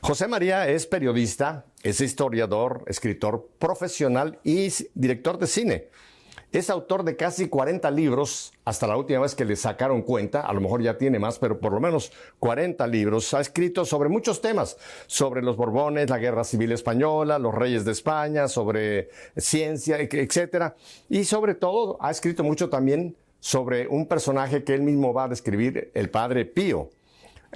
José María es periodista, es historiador, escritor profesional y director de cine. Es autor de casi 40 libros, hasta la última vez que le sacaron cuenta, a lo mejor ya tiene más, pero por lo menos 40 libros. Ha escrito sobre muchos temas, sobre los Borbones, la Guerra Civil Española, los Reyes de España, sobre ciencia, etcétera. Y sobre todo ha escrito mucho también sobre un personaje que él mismo va a describir, el Padre Pío.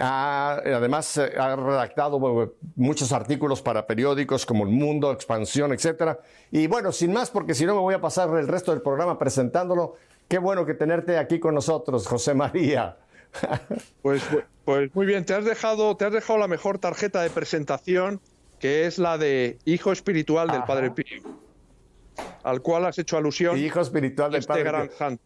Además, ha redactado muchos artículos para periódicos como El Mundo, Expansión, etcétera. Y bueno, sin más, porque si no me voy a pasar el resto del programa presentándolo. Qué bueno que tenerte aquí con nosotros, José María. Pues muy bien, te has dejado la mejor tarjeta de presentación, que es la de hijo espiritual del Padre Pío, al cual has hecho alusión. Hijo espiritual del Padre gran Pío. santo.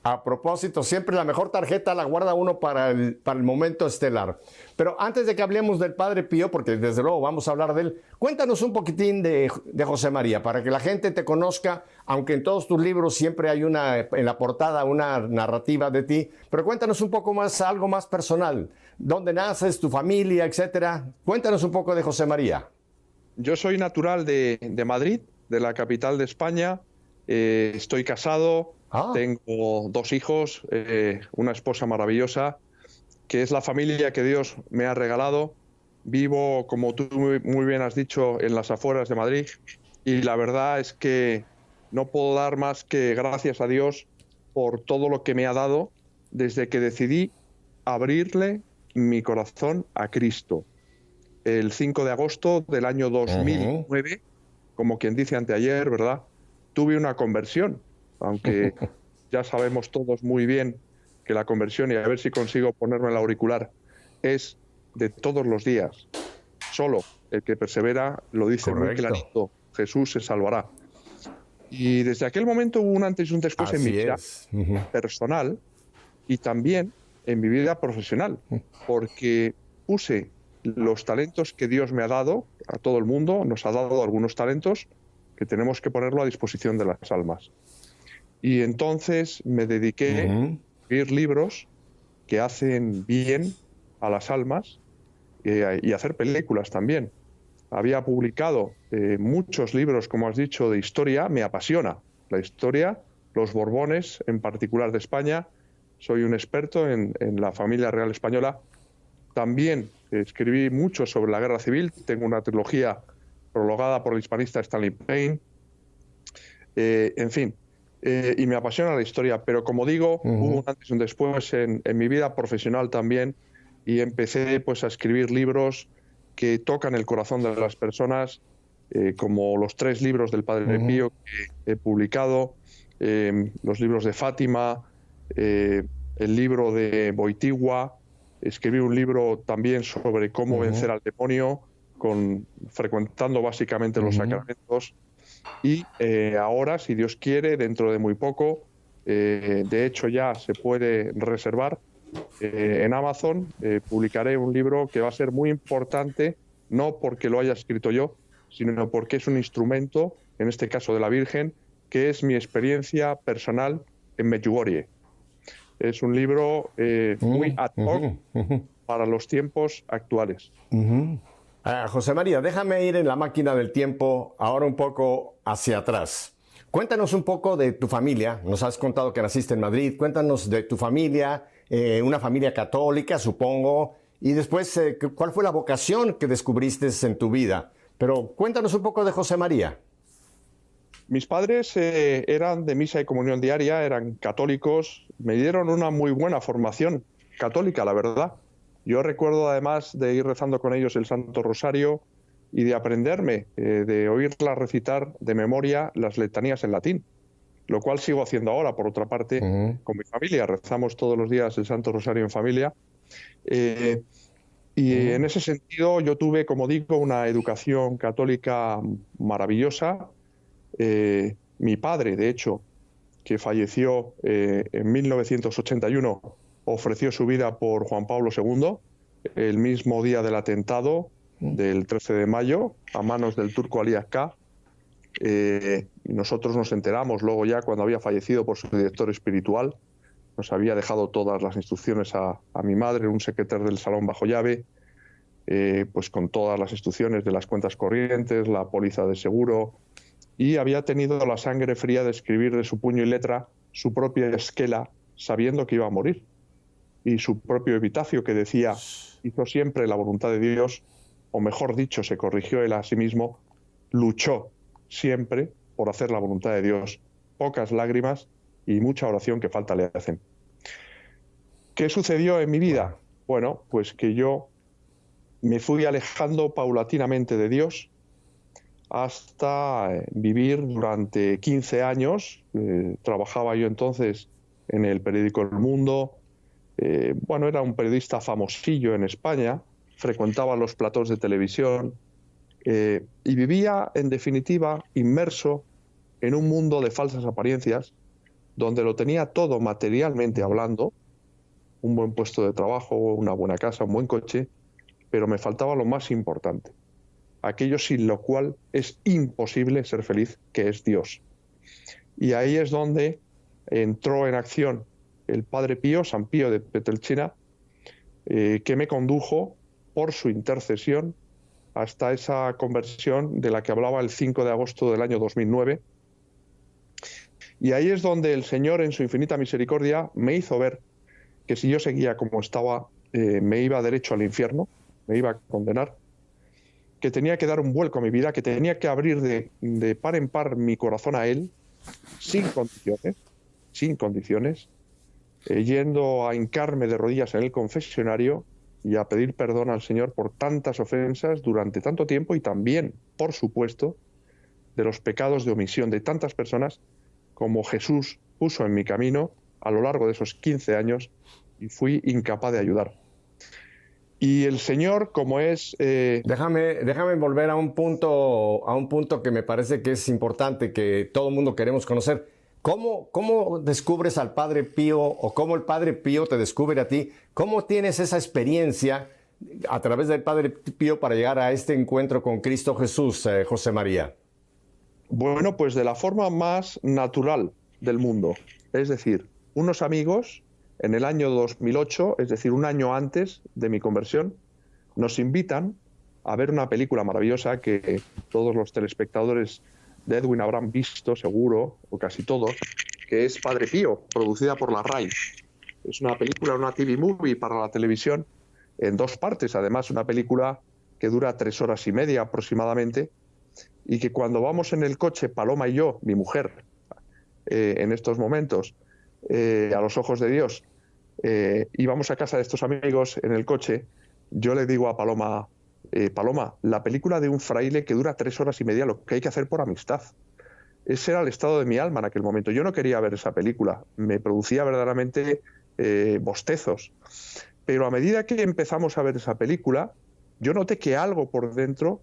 A propósito, siempre la mejor tarjeta la guarda uno para el momento estelar. Pero antes de que hablemos del Padre Pío, porque desde luego vamos a hablar de él, cuéntanos un poquitín de José María, para que la gente te conozca, aunque en todos tus libros siempre hay en la portada una narrativa de ti, pero cuéntanos un poco más, algo más personal. ¿Dónde naces, tu familia, etcétera? Cuéntanos un poco de José María. Yo soy natural de Madrid, de la capital de España. Estoy casado. Tengo 2 hijos, una esposa maravillosa, que es la familia que Dios me ha regalado. Vivo, como tú muy bien has dicho, en las afueras de Madrid, y la verdad es que no puedo dar más que gracias a Dios por todo lo que me ha dado desde que decidí abrirle mi corazón a Cristo. El 5 de agosto del año 2009, como quien dice anteayer, ¿verdad?, tuve una conversión. Aunque ya sabemos todos muy bien que la conversión, y a ver si consigo ponerme el auricular, es de todos los días. Solo el que persevera, lo dice muy clarito, Jesús se salvará. Y desde aquel momento hubo un antes y un después en mi vida personal y también en mi vida profesional, porque puse los talentos que Dios me ha dado, a todo el mundo nos ha dado algunos talentos que tenemos que ponerlo a disposición de las almas. Y entonces me dediqué a escribir libros que hacen bien a las almas y hacer películas también. Había publicado muchos libros, como has dicho, de historia. Me apasiona la historia, los Borbones en particular de España. Soy un experto en la familia real española. También escribí mucho sobre la Guerra Civil. Tengo una trilogía prologada por el hispanista Stanley Payne. En fin. Y me apasiona la historia, pero como digo, hubo un antes y un después en mi vida profesional también, y empecé pues a escribir libros que tocan el corazón de las personas, como los 3 libros del Padre Pío que he publicado, los libros de Fátima, el libro de Boitigua. Escribí un libro también sobre cómo vencer al demonio, frecuentando básicamente los sacramentos. Y ahora, si Dios quiere, dentro de muy poco, de hecho ya se puede reservar en Amazon, publicaré un libro que va a ser muy importante, no porque lo haya escrito yo, sino porque es un instrumento, en este caso de la Virgen, que es mi experiencia personal en Medjugorje. Es un libro muy ad hoc para los tiempos actuales. José María, déjame ir en la máquina del tiempo ahora un poco hacia atrás. Cuéntanos un poco de tu familia. Nos has contado que naciste en Madrid. Cuéntanos de tu familia, una familia católica, supongo. Y después, ¿cuál fue la vocación que descubriste en tu vida? Pero cuéntanos un poco de José María. Mis padres eran de misa y comunión diaria, eran católicos. Me dieron una muy buena formación católica, la verdad. Yo recuerdo además de ir rezando con ellos el Santo Rosario y de aprenderme, de oírla recitar de memoria las letanías en latín, lo cual sigo haciendo ahora, por otra parte, con mi familia. Rezamos todos los días el Santo Rosario en familia. Y en ese sentido yo tuve, como digo, una educación católica maravillosa. Mi padre, de hecho, que falleció en 1981, ofreció su vida por Juan Pablo II, el mismo día del atentado del 13 de mayo, a manos del turco Ali Akka. Nosotros nos enteramos luego, ya cuando había fallecido, por su director espiritual. Nos había dejado todas las instrucciones a mi madre, un secretario del salón bajo llave. pues con todas las instrucciones de las cuentas corrientes, la póliza de seguro, y había tenido la sangre fría de escribir de su puño y letra su propia esquela, sabiendo que iba a morir, y su propio epitafio que decía: hizo siempre la voluntad de Dios, o mejor dicho, se corrigió él a sí mismo, luchó siempre por hacer la voluntad de Dios. Pocas lágrimas y mucha oración que falta le hacen. ¿Qué sucedió en mi vida? Bueno, pues que yo me fui alejando paulatinamente de Dios hasta vivir durante 15 años. Trabajaba yo entonces en el periódico El Mundo. Bueno, era un periodista famosillo en España, frecuentaba los platós de televisión y vivía, en definitiva, inmerso en un mundo de falsas apariencias, donde lo tenía todo materialmente hablando: un buen puesto de trabajo, una buena casa, un buen coche, pero me faltaba lo más importante, aquello sin lo cual es imposible ser feliz, que es Dios. Y ahí es donde entró en acción el Padre Pío, San Pío de Pietrelcina, que me condujo por su intercesión hasta esa conversión de la que hablaba el 5 de agosto del año 2009. Y ahí es donde el Señor, en su infinita misericordia, me hizo ver que si yo seguía como estaba, me iba derecho al infierno, me iba a condenar, que tenía que dar un vuelco a mi vida, que tenía que abrir de par en par mi corazón a Él, sin condiciones, yendo a hincarme de rodillas en el confesionario y a pedir perdón al Señor por tantas ofensas durante tanto tiempo, y también, por supuesto, de los pecados de omisión de tantas personas como Jesús puso en mi camino a lo largo de esos 15 años y fui incapaz de ayudar. Y el Señor, como es... Déjame volver a un punto que me parece que es importante, que todo el mundo queremos conocer. ¿Cómo descubres al Padre Pío, o cómo el Padre Pío te descubre a ti? ¿Cómo tienes esa experiencia a través del Padre Pío para llegar a este encuentro con Cristo Jesús, José María? Bueno, pues de la forma más natural del mundo. Es decir, unos amigos en el año 2008, es decir, un año antes de mi conversión, nos invitan a ver una película maravillosa que todos los telespectadores de Edwin habrán visto, seguro, o casi todos, que es Padre Pío, producida por la RAI. Es una película, una TV movie para la televisión, en 2 partes. Además, una película que dura 3 horas y media aproximadamente, y que cuando vamos en el coche, Paloma y yo, mi mujer, en estos momentos, a los ojos de Dios, y vamos a casa de estos amigos en el coche, yo le digo a Paloma: Paloma, la película de un fraile que dura 3 horas y media, lo que hay que hacer por amistad. Ese era el estado de mi alma en aquel momento. Yo no quería ver esa película, me producía verdaderamente bostezos. Pero a medida que empezamos a ver esa película, yo noté que algo por dentro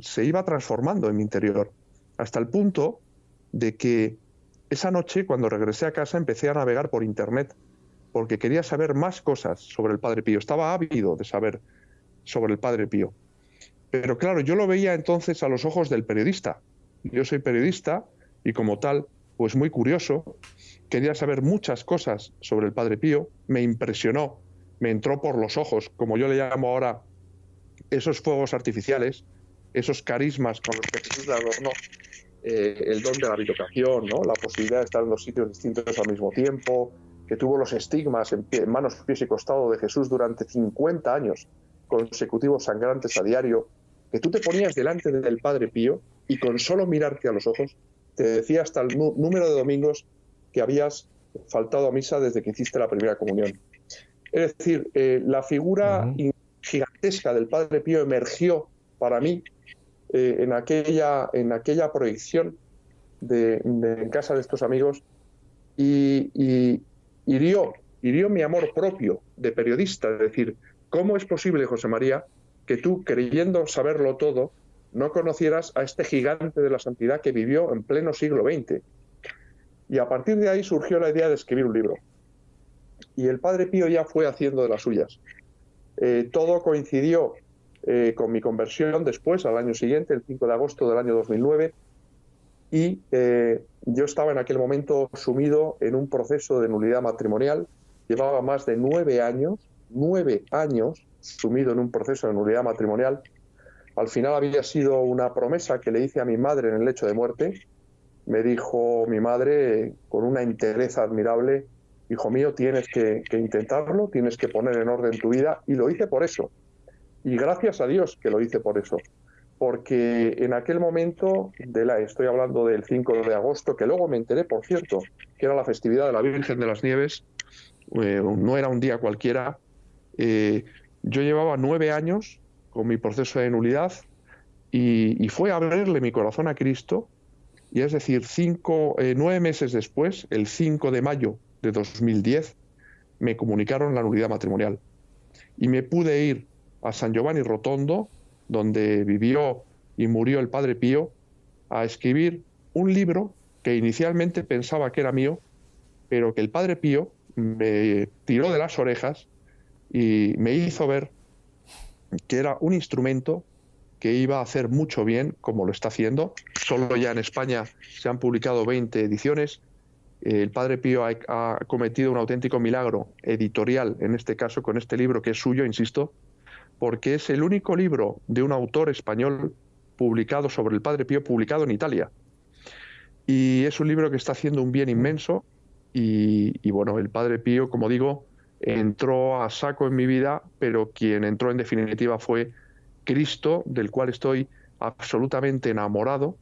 se iba transformando en mi interior, hasta el punto de que esa noche, cuando regresé a casa, empecé a navegar por internet, porque quería saber más cosas sobre el Padre Pío. Estaba ávido de saber sobre el Padre Pío. Pero claro, yo lo veía entonces a los ojos del periodista. Yo soy periodista y, como tal, pues muy curioso. Quería saber muchas cosas sobre el Padre Pío. Me impresionó, me entró por los ojos, como yo le llamo ahora, esos fuegos artificiales, esos carismas con los que Jesús le adornó, el don de la bilocación, ¿no? La posibilidad de estar en 2 sitios distintos al mismo tiempo, que tuvo los estigmas en manos, pies y costado de Jesús durante 50 años consecutivos sangrantes a diario, que tú te ponías delante del Padre Pío y con solo mirarte a los ojos te decía hasta el número de domingos que habías faltado a misa desde que hiciste la primera comunión. Es decir, la figura gigantesca del Padre Pío emergió para mí en aquella proyección en casa de estos amigos y hirió mi amor propio de periodista. Es decir, ¿cómo es posible, José María, que tú, creyendo saberlo todo, no conocieras a este gigante de la santidad que vivió en pleno siglo XX? Y a partir de ahí surgió la idea de escribir un libro. Y el Padre Pío ya fue haciendo de las suyas. Todo coincidió con mi conversión después, al año siguiente, el 5 de agosto del año 2009, y yo estaba en aquel momento sumido en un proceso de nulidad matrimonial. Llevaba más de 9 años sumido en un proceso de nulidad matrimonial. Al final había sido una promesa que le hice a mi madre en el lecho de muerte. Me dijo mi madre con una entereza admirable: hijo mío, tienes que intentarlo, tienes que poner en orden tu vida. Y lo hice por eso. Y gracias a Dios que lo hice por eso. Porque en aquel momento, estoy hablando del 5 de agosto, que luego me enteré, por cierto, que era la festividad de la Virgen de las Nieves, no era un día cualquiera. Yo llevaba 9 años con mi proceso de nulidad y fue abrirle mi corazón a Cristo, y es decir, 9 meses después, el 5 de mayo de 2010, me comunicaron la nulidad matrimonial. Y me pude ir a San Giovanni Rotondo, donde vivió y murió el Padre Pío, a escribir un libro que inicialmente pensaba que era mío, pero que el Padre Pío me tiró de las orejas y me hizo ver que era un instrumento que iba a hacer mucho bien, como lo está haciendo. Solo ya en España se han publicado 20 ediciones. El Padre Pío ha cometido un auténtico milagro editorial, en este caso con este libro, que es suyo, insisto, porque es el único libro de un autor español publicado sobre el Padre Pío, publicado en Italia. Y es un libro que está haciendo un bien inmenso. Y bueno, el Padre Pío, como digo, entró a saco en mi vida, pero quien entró en definitiva fue Cristo, del cual estoy absolutamente enamorado,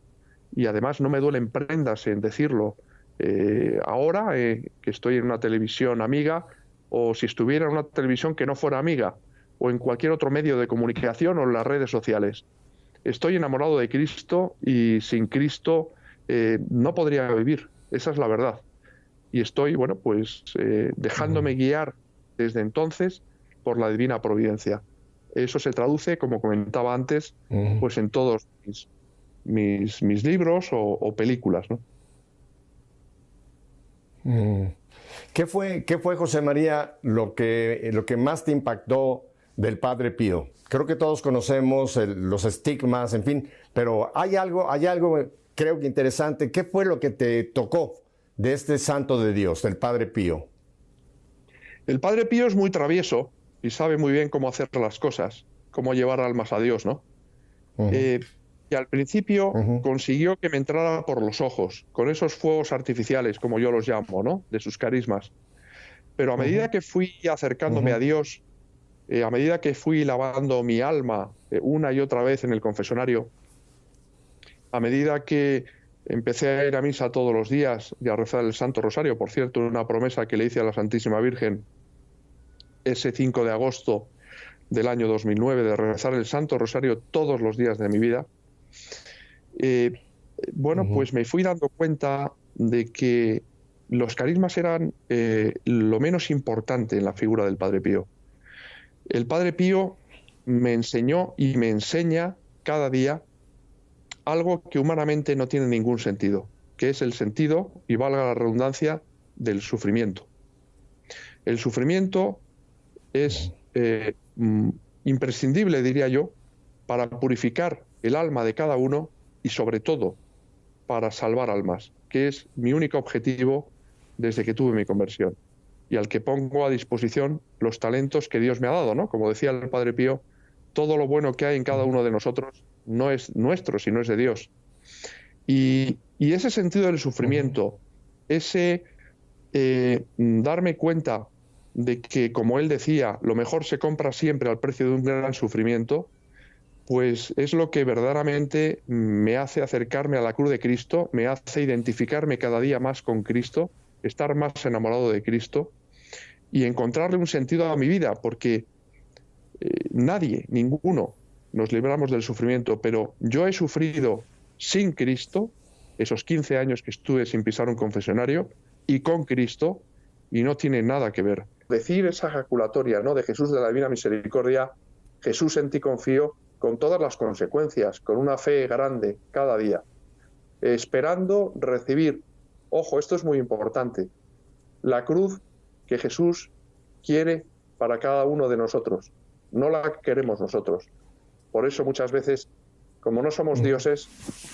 y además no me duelen prendas en decirlo. Ahora que estoy en una televisión amiga, o si estuviera en una televisión que no fuera amiga, o en cualquier otro medio de comunicación o en las redes sociales. Estoy enamorado de Cristo, y sin Cristo no podría vivir. Esa es la verdad. Y estoy, bueno, pues dejándome guiar desde entonces por la divina providencia. Eso se traduce, como comentaba antes, pues en todos mis libros o películas, ¿no? ¿Qué fue, José María, lo que más te impactó del Padre Pío? Creo que todos conocemos los estigmas, en fin, pero hay algo creo que interesante. ¿Qué fue lo que te tocó de este santo de Dios, del Padre Pío? El Padre Pío es muy travieso y sabe muy bien cómo hacer las cosas, cómo llevar almas a Dios, ¿no? Y al principio consiguió que me entrara por los ojos, con esos fuegos artificiales, como yo los llamo, ¿no?, de sus carismas. Pero a medida que fui acercándome a Dios, a medida que fui lavando mi alma una y otra vez en el confesonario, a medida que empecé a ir a misa todos los días y a rezar el Santo Rosario, por cierto, una promesa que le hice a la Santísima Virgen ese 5 de agosto del año 2009, de rezar el Santo Rosario todos los días de mi vida, pues me fui dando cuenta de que los carismas eran lo menos importante en la figura del Padre Pío. El Padre Pío me enseñó y me enseña cada día algo que humanamente no tiene ningún sentido, que es el sentido, y valga la redundancia, del sufrimiento. El sufrimiento es imprescindible, diría yo, para purificar el alma de cada uno y, sobre todo, para salvar almas, que es mi único objetivo desde que tuve mi conversión, y al que pongo a disposición los talentos que Dios me ha dado, ¿no? Como decía el Padre Pío, todo lo bueno que hay en cada uno de nosotros no es nuestro, sino es de Dios. Y ese sentido del sufrimiento, ese darme cuenta de que, como él decía, lo mejor se compra siempre al precio de un gran sufrimiento, pues es lo que verdaderamente me hace acercarme a la cruz de Cristo, me hace identificarme cada día más con Cristo, estar más enamorado de Cristo y encontrarle un sentido a mi vida, porque nadie, ninguno, nos libramos del sufrimiento, pero yo he sufrido sin Cristo, esos 15 años que estuve sin pisar un confesionario, y con Cristo, y no tiene nada que ver. Decir esa ejaculatoria, ¿no?, de Jesús de la Divina Misericordia, Jesús, en ti confío, con todas las consecuencias, con una fe grande cada día, esperando recibir, ojo, esto es muy importante, la cruz que Jesús quiere para cada uno de nosotros, no la que queremos nosotros. Por eso muchas veces, como no somos dioses,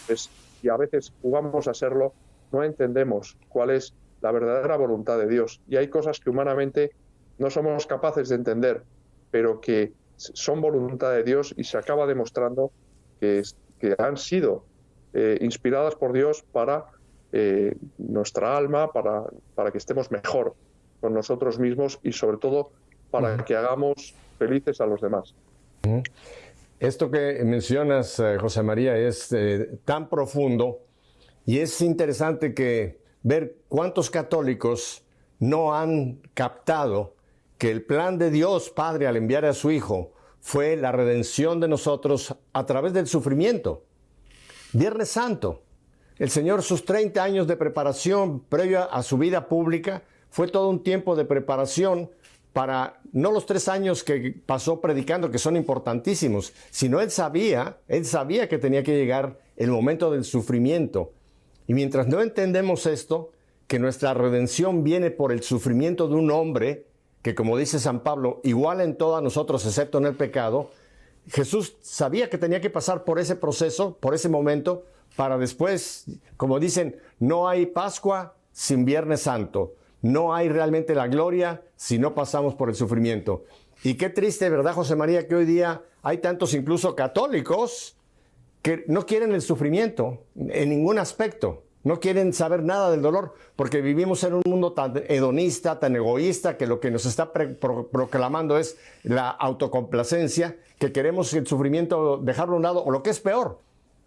pues, y a veces jugamos a serlo, no entendemos cuál es la verdadera voluntad de Dios. Y hay cosas que humanamente no somos capaces de entender, pero que son voluntad de Dios y se acaba demostrando que han sido inspiradas por Dios para nuestra alma, para que estemos mejor con nosotros mismos y sobre todo para que hagamos felices a los demás. Esto que mencionas, José María, es tan profundo y es interesante que ver cuántos católicos no han captado que el plan de Dios Padre al enviar a su Hijo fue la redención de nosotros a través del sufrimiento. Viernes Santo, el Señor, sus 30 años de preparación previa a su vida pública, fue todo un tiempo de preparación para no los 3 años que pasó predicando, que son importantísimos, sino él sabía que tenía que llegar el momento del sufrimiento. Y mientras no entendemos esto, que nuestra redención viene por el sufrimiento de un hombre, que como dice San Pablo, igual en todo a nosotros excepto en el pecado, Jesús sabía que tenía que pasar por ese proceso, por ese momento, para después, como dicen, no hay Pascua sin Viernes Santo. No hay realmente la gloria si no pasamos por el sufrimiento. Y qué triste, ¿verdad, José María? Que hoy día hay tantos incluso católicos que no quieren el sufrimiento en ningún aspecto. No quieren saber nada del dolor porque vivimos en un mundo tan hedonista, tan egoísta, que lo que nos está proclamando es la autocomplacencia, que queremos el sufrimiento dejarlo a un lado, o lo que es peor.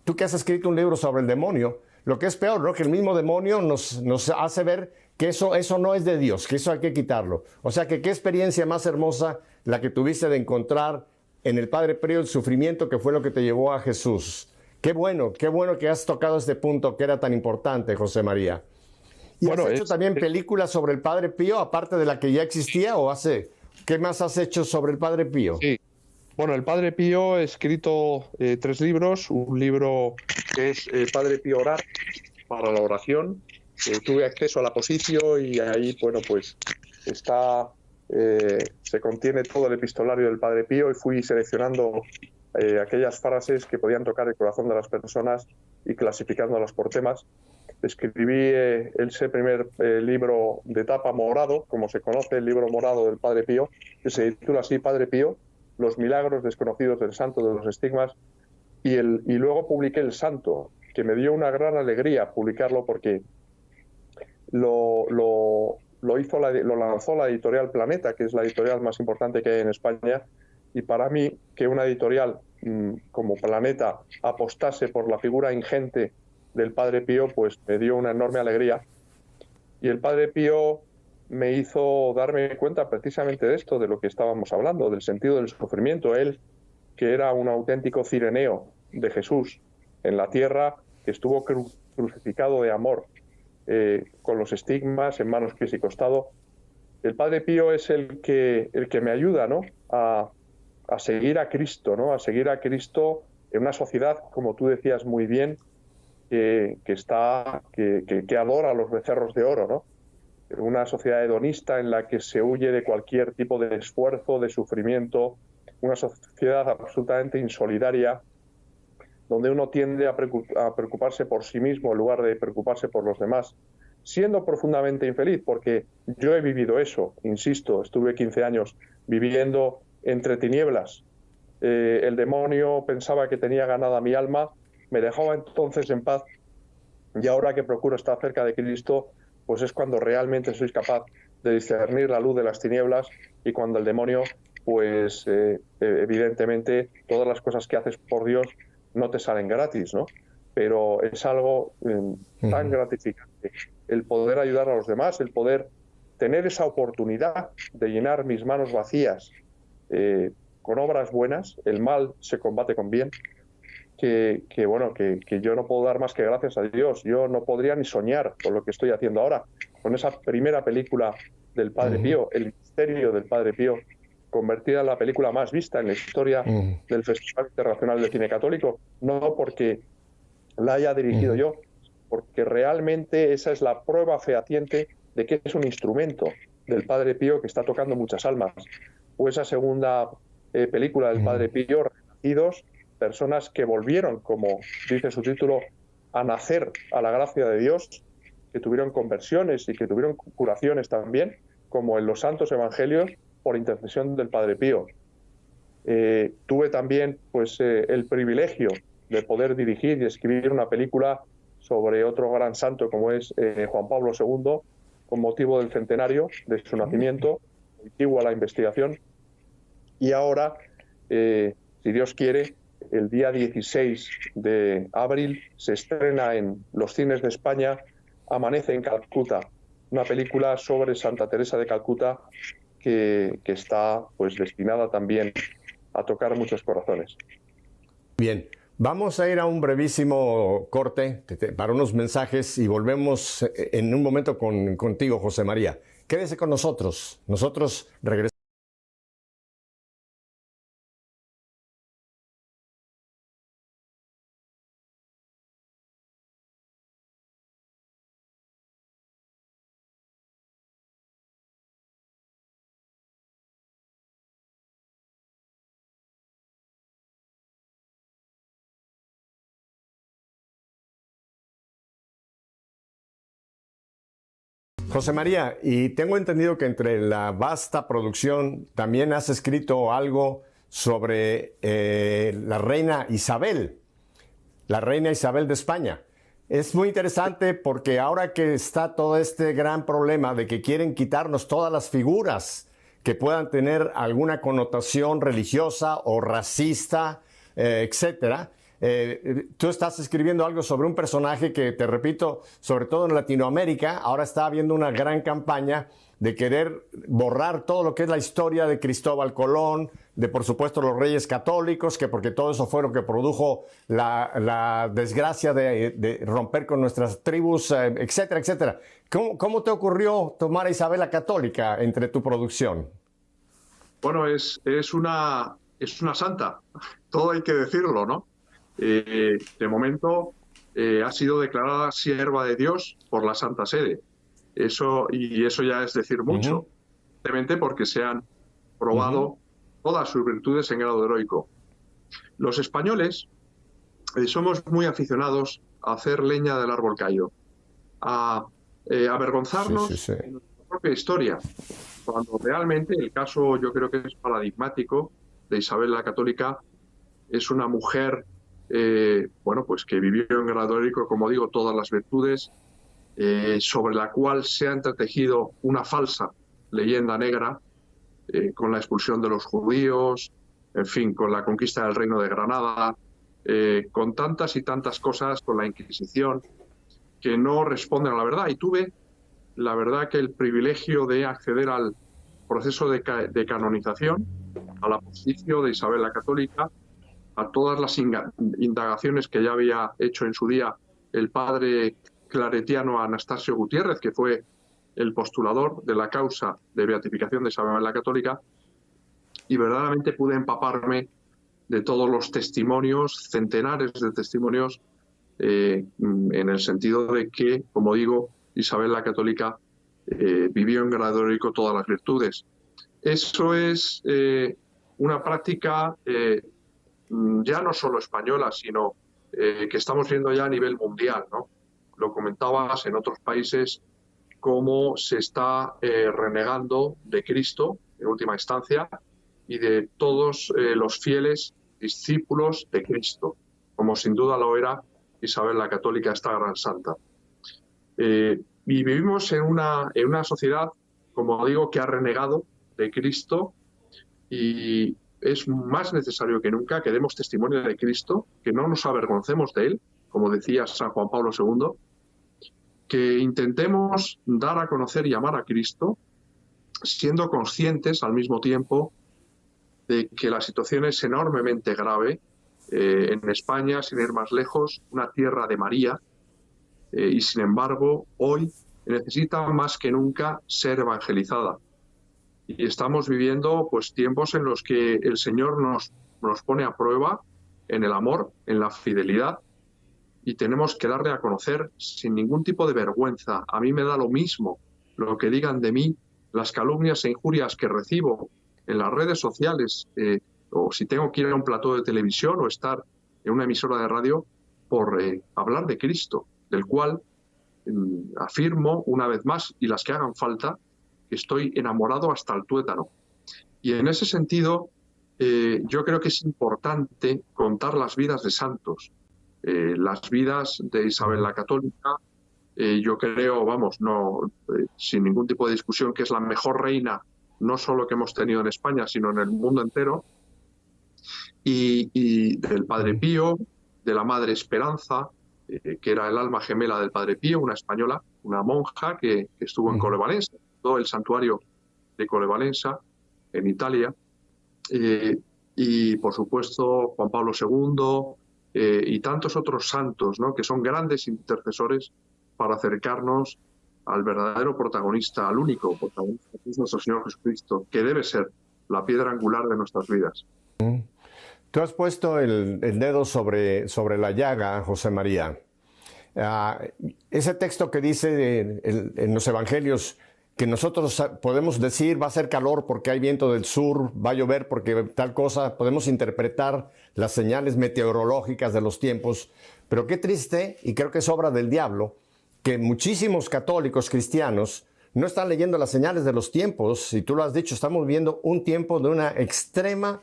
Tú que has escrito un libro sobre el demonio, lo que es peor, ¿no? Que el mismo demonio nos hace ver que eso no es de Dios, que eso hay que quitarlo. O sea, que qué experiencia más hermosa la que tuviste de encontrar en el Padre Pío el sufrimiento que fue lo que te llevó a Jesús. Qué bueno que has tocado este punto que era tan importante, José María. ¿Y has hecho también películas sobre el Padre Pío, aparte de la que ya existía, qué más has hecho sobre el Padre Pío? Sí. Bueno, el Padre Pío he escrito 3 libros, un libro que es Padre Pío Orar, para la oración. Tuve acceso al Apositio y ahí, bueno, pues se contiene todo el epistolario del Padre Pío y fui seleccionando aquellas frases que podían tocar el corazón de las personas y clasificándolas por temas. Escribí ese primer libro de tapa morado, como se conoce el libro morado del Padre Pío, que se titula así, Padre Pío, los milagros desconocidos del santo de los estigmas, y luego publiqué el santo, que me dio una gran alegría publicarlo porque lo lanzó la editorial Planeta, que es la editorial más importante que hay en España, y para mí que una editorial como Planeta apostase por la figura ingente del Padre Pío, pues me dio una enorme alegría. Y el Padre Pío me hizo darme cuenta precisamente de esto, de lo que estábamos hablando, del sentido del sufrimiento. Él, que era un auténtico cireneo de Jesús en la tierra, que estuvo crucificado de amor, con los estigmas en manos, pies y costado. El Padre Pío es el que me ayuda, ¿no?, a seguir a Cristo, ¿no?, a seguir a Cristo en una sociedad, como tú decías muy bien, que adora a los becerros de oro, ¿no? Una sociedad hedonista en la que se huye de cualquier tipo de esfuerzo, de sufrimiento, una sociedad absolutamente insolidaria, donde uno tiende a preocuparse por sí mismo en lugar de preocuparse por los demás, siendo profundamente infeliz, porque yo he vivido eso, insisto, estuve 15 años viviendo entre tinieblas. El demonio pensaba que tenía ganada mi alma, me dejaba entonces en paz, y ahora que procuro estar cerca de Cristo, pues es cuando realmente soy capaz de discernir la luz de las tinieblas, y cuando el demonio, pues evidentemente todas las cosas que haces por Dios no te salen gratis, ¿no? Pero es algo tan gratificante el poder ayudar a los demás, el poder tener esa oportunidad de llenar mis manos vacías con obras buenas. El mal se combate con bien, que yo no puedo dar más que gracias a Dios. Yo no podría ni soñar con lo que estoy haciendo ahora, con esa primera película del Padre Pío, El misterio del Padre Pío, convertida en la película más vista en la historia del Festival Internacional de Cine Católico, no porque la haya dirigido yo, porque realmente esa es la prueba fehaciente de que es un instrumento del Padre Pío que está tocando muchas almas. O esa segunda película del Padre Pío, Renacidos, personas que volvieron, como dice su título, a nacer a la gracia de Dios, que tuvieron conversiones y que tuvieron curaciones también, como en los santos evangelios, por intercesión del Padre Pío. Tuve también pues, el privilegio de poder dirigir y escribir una película sobre otro gran santo como es Juan Pablo II, con motivo del centenario de su nacimiento, antigua la investigación. Y ahora, si Dios quiere, el día 16 de abril se estrena en los cines de España Amanece en Calcuta, una película sobre Santa Teresa de Calcuta que está pues destinada también a tocar muchos corazones. Bien, vamos a ir a un brevísimo corte para unos mensajes y volvemos en un momento contigo, José María. Quédese con nosotros. Nosotros regresamos. José María, y tengo entendido que entre la vasta producción también has escrito algo sobre la reina Isabel de España. Es muy interesante porque ahora que está todo este gran problema de que quieren quitarnos todas las figuras que puedan tener alguna connotación religiosa o racista, etcétera, tú estás escribiendo algo sobre un personaje que, te repito, sobre todo en Latinoamérica, ahora está habiendo una gran campaña de querer borrar todo lo que es la historia de Cristóbal Colón, de por supuesto los reyes católicos, que porque todo eso fue lo que produjo la desgracia de romper con nuestras tribus, etcétera, etcétera. ¿Cómo te ocurrió tomar a Isabel la Católica entre tu producción? Bueno, es una santa, todo hay que decirlo, ¿no? De momento ha sido declarada sierva de Dios por la Santa Sede. Eso ya es decir mucho, simplemente porque se han probado todas sus virtudes en grado heroico. Los españoles somos muy aficionados a hacer leña del árbol caído, a avergonzarnos en nuestra propia historia, cuando realmente el caso yo creo que es paradigmático de Isabel la Católica. Es una mujer pues que vivió en grado heroico, como digo, todas las virtudes, sobre la cual se ha entretejido una falsa leyenda negra, con la expulsión de los judíos, en fin, con la conquista del Reino de Granada, con tantas y tantas cosas, con la Inquisición, que no responden a la verdad. Y tuve, la verdad, que el privilegio de acceder al proceso de canonización, al aposticio de Isabel la Católica, a todas las indagaciones que ya había hecho en su día el padre claretiano Anastasio Gutiérrez, que fue el postulador de la causa de beatificación de Isabel la Católica, y verdaderamente pude empaparme de todos los testimonios, centenares de testimonios, en el sentido de que, como digo, Isabel la Católica vivió en grado heroico todas las virtudes. Eso es una práctica ya no solo española, sino que estamos viendo ya a nivel mundial, ¿no? Lo comentabas, en otros países, cómo se está renegando de Cristo, en última instancia, y de todos los fieles discípulos de Cristo, como sin duda lo era Isabel la Católica, esta gran santa. Y vivimos en una sociedad, como digo, que ha renegado de Cristo, y es más necesario que nunca que demos testimonio de Cristo, que no nos avergoncemos de él, como decía San Juan Pablo II, que intentemos dar a conocer y amar a Cristo, siendo conscientes al mismo tiempo de que la situación es enormemente grave. En España, sin ir más lejos, una tierra de María, y sin embargo hoy necesita más que nunca ser evangelizada. Y estamos viviendo pues tiempos en los que el Señor nos pone a prueba en el amor, en la fidelidad, y tenemos que darle a conocer sin ningún tipo de vergüenza. A mí me da lo mismo lo que digan de mí, las calumnias e injurias que recibo en las redes sociales, o si tengo que ir a un plató de televisión o estar en una emisora de radio por hablar de Cristo, del cual afirmo una vez más, y las que hagan falta, que estoy enamorado hasta el tuétano. Y en ese sentido, yo creo que es importante contar las vidas de santos. Las vidas de Isabel la Católica, yo creo, vamos, no, sin ningún tipo de discusión, que es la mejor reina, no solo que hemos tenido en España, sino en el mundo entero. Y del Padre Pío, de la Madre Esperanza, que era el alma gemela del Padre Pío, una española, una monja que estuvo en Colevalenza, todo el santuario de Colevalenza, en Italia. Y por supuesto Juan Pablo II y tantos otros santos, ¿no?, que son grandes intercesores para acercarnos al verdadero protagonista, al único protagonista, que es nuestro Señor Jesucristo, que debe ser la piedra angular de nuestras vidas. Tú has puesto el dedo sobre la llaga, José María. Ese texto que dice en los evangelios que nosotros podemos decir va a ser calor porque hay viento del sur, va a llover porque tal cosa, podemos interpretar las señales meteorológicas de los tiempos, pero qué triste, y creo que es obra del diablo, que muchísimos católicos cristianos no están leyendo las señales de los tiempos, y tú lo has dicho, estamos viviendo un tiempo de una extrema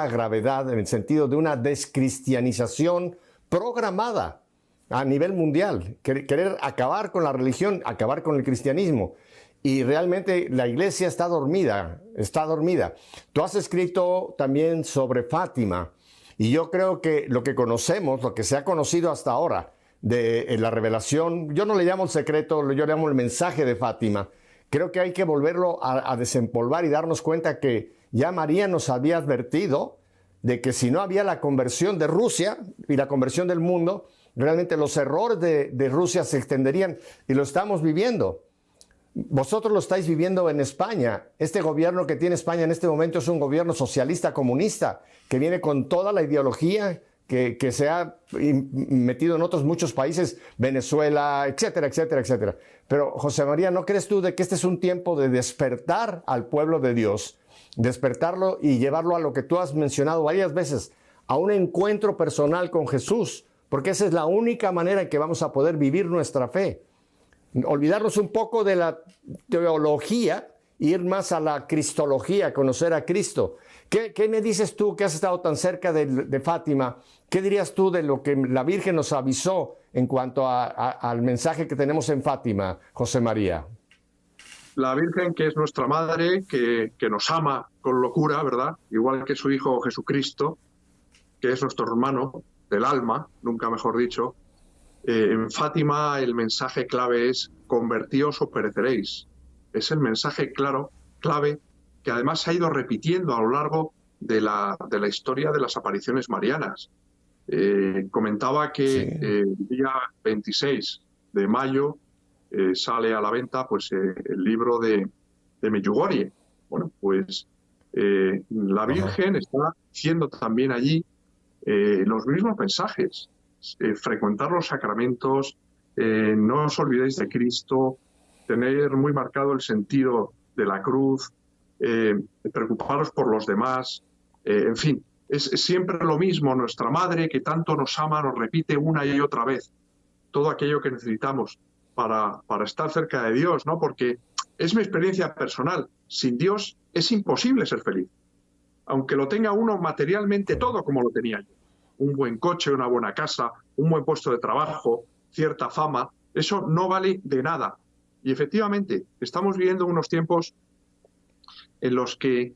gravedad, en el sentido de una descristianización programada a nivel mundial, querer acabar con la religión, acabar con el cristianismo. Y realmente la iglesia está dormida, está dormida. Tú has escrito también sobre Fátima, y yo creo que lo que conocemos, lo que se ha conocido hasta ahora de la revelación, yo no le llamo el secreto, yo le llamo el mensaje de Fátima. Creo que hay que volverlo a desempolvar y darnos cuenta que ya María nos había advertido de que si no había la conversión de Rusia y la conversión del mundo, realmente los errores de Rusia se extenderían, y lo estamos viviendo. Vosotros lo estáis viviendo en España. Este gobierno que tiene España en este momento es un gobierno socialista comunista que viene con toda la ideología que se ha metido en otros muchos países, Venezuela, etcétera, etcétera, etcétera. Pero, José María, ¿no crees tú de que este es un tiempo de despertar al pueblo de Dios, despertarlo y llevarlo a lo que tú has mencionado varias veces, a un encuentro personal con Jesús? Porque esa es la única manera en que vamos a poder vivir nuestra fe. Olvidarnos un poco de la teología, ir más a la cristología, conocer a Cristo. ¿Qué me dices tú que has estado tan cerca de Fátima? ¿Qué dirías tú de lo que la Virgen nos avisó en cuanto al mensaje que tenemos en Fátima, José María? La Virgen, que es nuestra madre, que nos ama con locura, ¿verdad? Igual que su Hijo Jesucristo, que es nuestro hermano del alma, nunca mejor dicho. En Fátima el mensaje clave es: convertíos o pereceréis. Es el mensaje clave, que además se ha ido repitiendo a lo largo de la historia de las apariciones marianas. Comentaba que el día 26 de mayo sale a la venta pues el libro de Medjugorje. Bueno, pues la Virgen está diciendo también allí los mismos mensajes. Frecuentar los sacramentos, no os olvidéis de Cristo, tener muy marcado el sentido de la cruz, preocuparos por los demás, en fin, es siempre lo mismo. Nuestra madre, que tanto nos ama, nos repite una y otra vez todo aquello que necesitamos para estar cerca de Dios, ¿no? Porque es mi experiencia personal, sin Dios es imposible ser feliz, aunque lo tenga uno materialmente todo como lo tenía yo. Un buen coche, una buena casa, un buen puesto de trabajo, cierta fama, eso no vale de nada. Y efectivamente, estamos viviendo unos tiempos en los que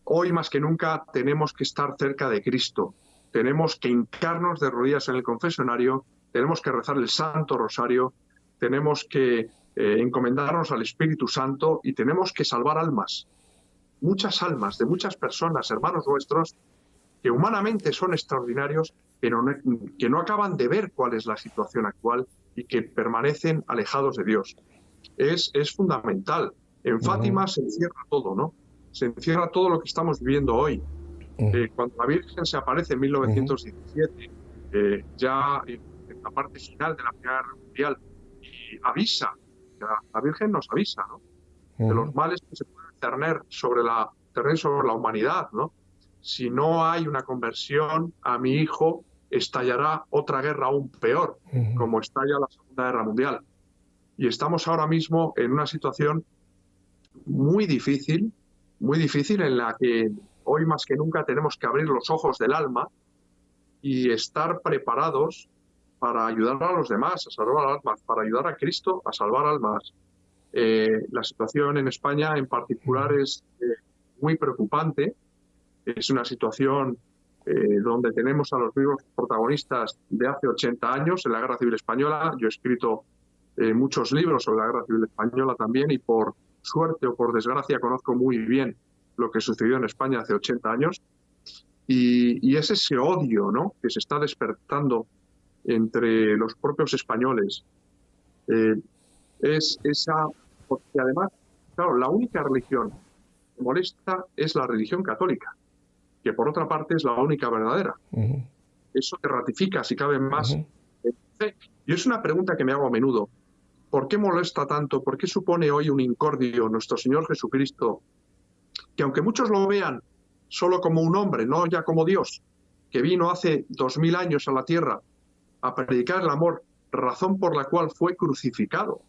hoy más que nunca tenemos que estar cerca de Cristo. Tenemos que hincarnos de rodillas en el confesionario, tenemos que rezar el Santo Rosario, tenemos que encomendarnos al Espíritu Santo y tenemos que salvar almas. Muchas almas de muchas personas, hermanos nuestros, que humanamente son extraordinarios, pero que no acaban de ver cuál es la situación actual y que permanecen alejados de Dios. Es fundamental. En Fátima se encierra todo, ¿no? Se encierra todo lo que estamos viviendo hoy. Cuando la Virgen se aparece en 1917, ya en la parte final de la Primera Guerra Mundial, y avisa, la Virgen nos avisa, ¿no?, de los males que se pueden cerner sobre la humanidad, ¿no? Si no hay una conversión a mi hijo, estallará otra guerra aún peor, como estalla la Segunda Guerra Mundial. Y estamos ahora mismo en una situación muy difícil en la que hoy más que nunca tenemos que abrir los ojos del alma y estar preparados para ayudar a los demás, a salvar almas, para ayudar a Cristo a salvar almas. La situación en España en particular es muy preocupante. Es una situación donde tenemos a los mismos protagonistas de hace 80 años en la Guerra Civil Española. Yo he escrito muchos libros sobre la Guerra Civil Española también y por suerte o por desgracia conozco muy bien lo que sucedió en España hace 80 años. Y es ese odio, ¿no?, que se está despertando entre los propios españoles. Es esa, porque además, claro, la única religión que molesta es la religión católica, que por otra parte es la única verdadera. Eso te ratifica, si cabe más. Y es una pregunta que me hago a menudo. ¿Por qué molesta tanto? ¿Por qué supone hoy un incordio nuestro Señor Jesucristo, que aunque muchos lo vean solo como un hombre, no ya como Dios, que vino hace 2000 años a la tierra a predicar el amor, razón por la cual fue crucificado?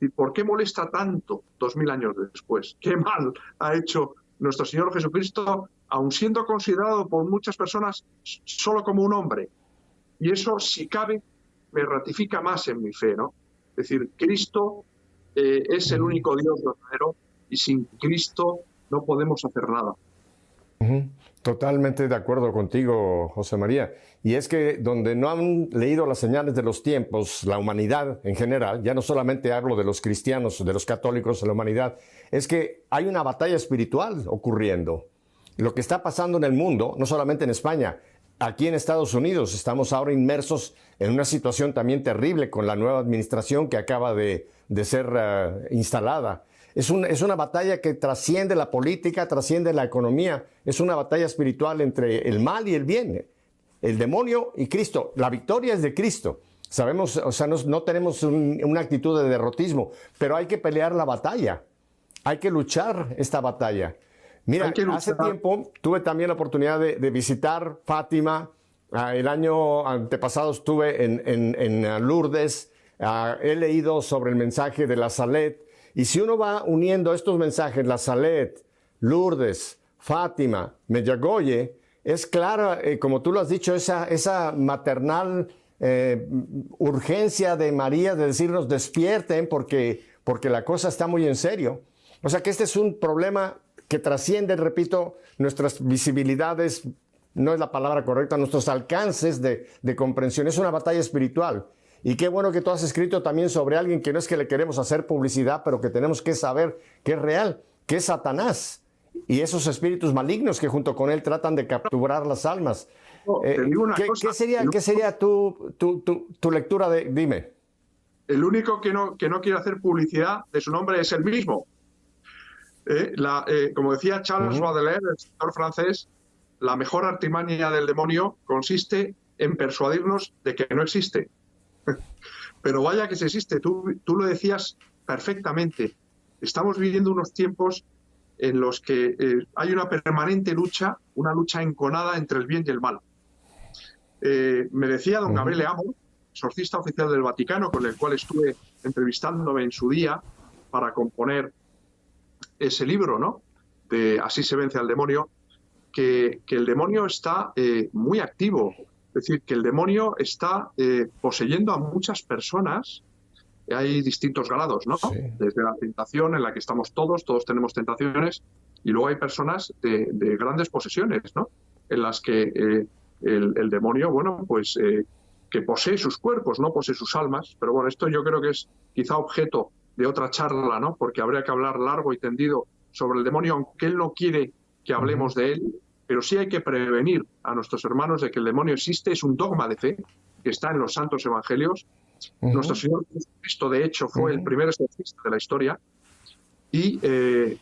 ¿Y por qué molesta tanto 2000 años después? ¿Qué mal ha hecho nuestro Señor Jesucristo, aun siendo considerado por muchas personas solo como un hombre? Y eso, si cabe, me ratifica más en mi fe, ¿no? Es decir, Cristo es el único Dios verdadero y sin Cristo no podemos hacer nada. Totalmente de acuerdo contigo, José María. Y es que donde no han leído las señales de los tiempos, la humanidad en general, ya no solamente hablo de los cristianos, de los católicos, de la humanidad, es que hay una batalla espiritual ocurriendo. Lo que está pasando en el mundo, no solamente en España, aquí en Estados Unidos estamos ahora inmersos en una situación también terrible con la nueva administración que acaba de ser instalada. Es una batalla que trasciende la política, trasciende la economía. Es una batalla espiritual entre el mal y el bien, el demonio y Cristo. La victoria es de Cristo. Sabemos, o sea, no tenemos una actitud de derrotismo, pero hay que pelear la batalla. Hay que luchar esta batalla. Mira, hace tiempo tuve también la oportunidad de visitar Fátima. El año antepasado estuve en Lourdes. He leído sobre el mensaje de la Salet. Y si uno va uniendo estos mensajes, la Salet, Lourdes, Fátima, Medjugorje, es clara, como tú lo has dicho, esa maternal urgencia de María de decirnos despierten porque la cosa está muy en serio. O sea que este es un problema que trasciende, repito, nuestras visibilidades, no es la palabra correcta, nuestros alcances de comprensión. Es una batalla espiritual. Y qué bueno que tú has escrito también sobre alguien que no es que le queremos hacer publicidad, pero que tenemos que saber que es real, que es Satanás y esos espíritus malignos que junto con él tratan de capturar las almas. ¿Qué sería tu lectura de? Dime. El único que no quiere hacer publicidad de su nombre es él mismo. Como decía Charles Baudelaire, el escritor francés, la mejor artimaña del demonio consiste en persuadirnos de que no existe. Pero vaya que se existe, tú lo decías perfectamente. Estamos viviendo unos tiempos en los que hay una permanente lucha, una lucha enconada entre el bien y el mal. Me decía don Gabriele Amor, exorcista oficial del Vaticano, con el cual estuve entrevistándome en su día para componer ese libro, ¿no?, de Así se vence al demonio, que el demonio está muy activo. Es decir, que el demonio está poseyendo a muchas personas. Hay distintos grados, ¿no? Sí. Desde la tentación, en la que estamos todos tenemos tentaciones, y luego hay personas de grandes posesiones, ¿no?, en las que el demonio, bueno, pues que posee sus cuerpos, no posee sus almas. Pero bueno, esto yo creo que es quizá objeto de otra charla, ¿no?, porque habría que hablar largo y tendido sobre el demonio, aunque él no quiere que hablemos de él. Pero sí hay que prevenir a nuestros hermanos de que el demonio existe. Es un dogma de fe que está en los santos evangelios. Nuestro Señor Jesucristo, de hecho, fue el primer exorcista de la historia, y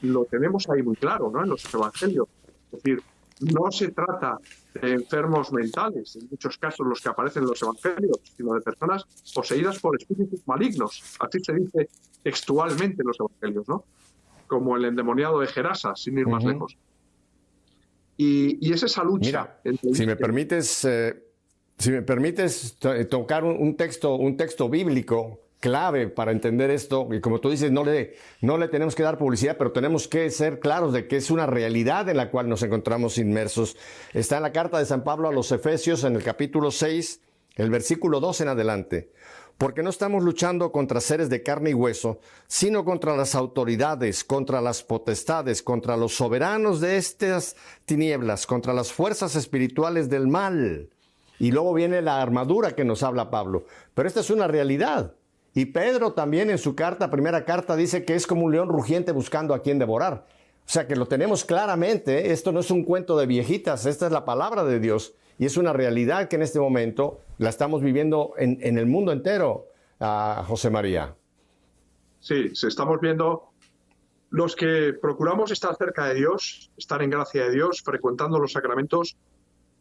lo tenemos ahí muy claro, ¿no?, en los evangelios. Es decir, no se trata de enfermos mentales, en muchos casos los que aparecen en los evangelios, sino de personas poseídas por espíritus malignos. Así se dice textualmente en los evangelios, ¿no?, como el endemoniado de Gerasa, sin ir más lejos. Y es esa lucha. Mira, si me permites tocar un texto bíblico clave para entender esto, y como tú dices, no le tenemos que dar publicidad, pero tenemos que ser claros de que es una realidad en la cual nos encontramos inmersos. Está en la carta de San Pablo a los Efesios, en el capítulo 6, el versículo 2 en adelante. Porque no estamos luchando contra seres de carne y hueso, sino contra las autoridades, contra las potestades, contra los soberanos de estas tinieblas, contra las fuerzas espirituales del mal. Y luego viene la armadura que nos habla Pablo. Pero esta es una realidad. Y Pedro también en su carta, primera carta, dice que es como un león rugiente buscando a quien devorar. O sea que lo tenemos claramente, esto no es un cuento de viejitas, esta es la palabra de Dios. Y es una realidad que en este momento la estamos viviendo en el mundo entero, José María. Sí, se estamos viendo los que procuramos estar cerca de Dios, estar en gracia de Dios, frecuentando los sacramentos.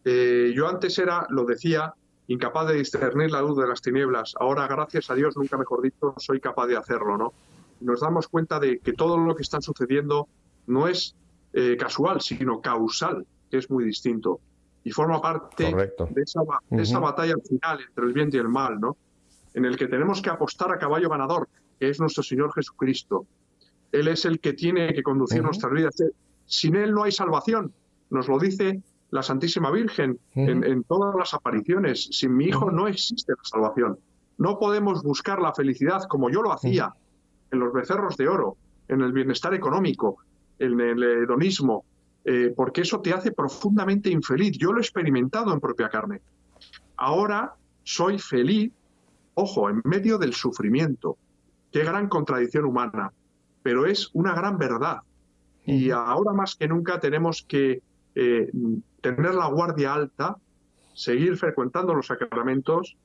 Yo antes era, lo decía, incapaz de discernir la luz de las tinieblas. Ahora, gracias a Dios, nunca mejor dicho, soy capaz de hacerlo, ¿no? Nos damos cuenta de que todo lo que está sucediendo no es casual, sino causal, que es muy distinto. Y forma parte de esa batalla final entre el bien y el mal, ¿no? En el que tenemos que apostar a caballo ganador, que es nuestro Señor Jesucristo. Él es el que tiene que conducir nuestras vidas. Sin Él no hay salvación. Nos lo dice la Santísima Virgen en todas las apariciones. Sin mi Hijo no existe la salvación. No podemos buscar la felicidad como yo lo hacía, en los becerros de oro, en el bienestar económico, en el hedonismo, porque eso te hace profundamente infeliz. Yo lo he experimentado en propia carne. Ahora soy feliz, ojo, en medio del sufrimiento. Qué gran contradicción humana, pero es una gran verdad. Y ahora más que nunca tenemos que tener la guardia alta, seguir frecuentando los sacramentos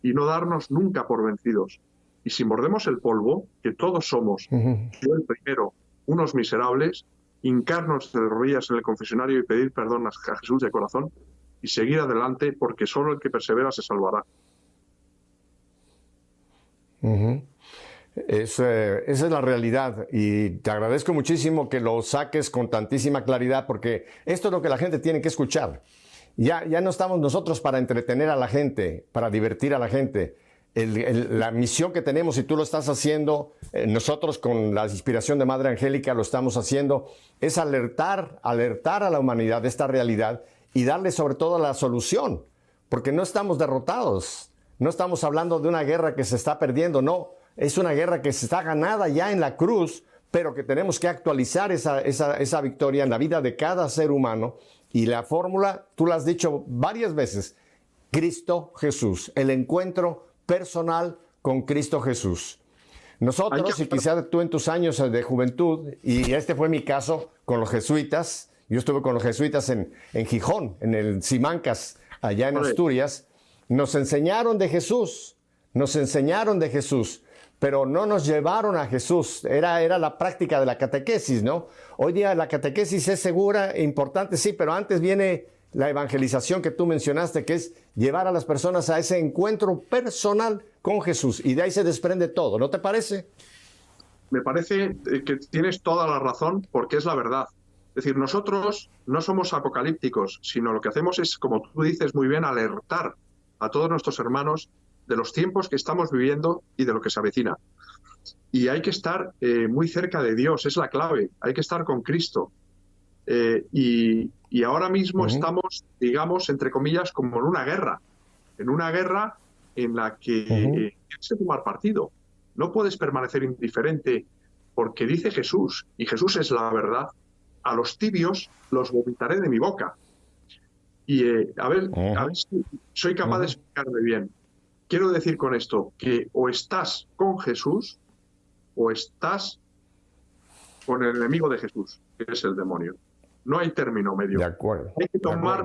y no darnos nunca por vencidos. Y si mordemos el polvo, que todos somos, yo el primero, unos miserables, hincarnos de rodillas en el confesionario y pedir perdón a Jesús de corazón y seguir adelante, porque solo el que persevera se salvará. Esa es la realidad, y te agradezco muchísimo que lo saques con tantísima claridad, porque esto es lo que la gente tiene que escuchar. Ya no estamos nosotros para entretener a la gente, para divertir a la gente. La misión que tenemos, y tú lo estás haciendo, nosotros con la inspiración de Madre Angélica lo estamos haciendo, es alertar a la humanidad de esta realidad y darle sobre todo la solución, porque no estamos derrotados, no estamos hablando de una guerra que se está perdiendo, no, es una guerra que se está ganada ya en la cruz, pero que tenemos que actualizar esa victoria en la vida de cada ser humano. Y la fórmula, tú la has dicho varias veces, Cristo Jesús, el encuentro personal con Cristo Jesús. Nosotros, y quizás tú en tus años de juventud, y este fue mi caso con los jesuitas, yo estuve con los jesuitas en Gijón, en el Simancas, allá en Asturias, nos enseñaron de Jesús, pero no nos llevaron a Jesús, era la práctica de la catequesis, ¿no? Hoy día la catequesis es segura e importante, sí, pero antes viene la evangelización que tú mencionaste, que es llevar a las personas a ese encuentro personal con Jesús, y de ahí se desprende todo, ¿no te parece? Me parece que tienes toda la razón, porque es la verdad. Es decir, nosotros no somos apocalípticos, sino lo que hacemos es, como tú dices muy bien, alertar a todos nuestros hermanos de los tiempos que estamos viviendo y de lo que se avecina. Y hay que estar muy cerca de Dios, es la clave, hay que estar con Cristo. Y ahora mismo estamos, digamos, entre comillas, como en una guerra en la que tienes que tomar partido. No puedes permanecer indiferente, porque dice Jesús, y Jesús es la verdad, a los tibios los vomitaré de mi boca. Y a ver si soy capaz de explicarme bien. Quiero decir con esto que o estás con Jesús o estás con el enemigo de Jesús, que es el demonio. No hay término medio. De acuerdo. Hay que tomar.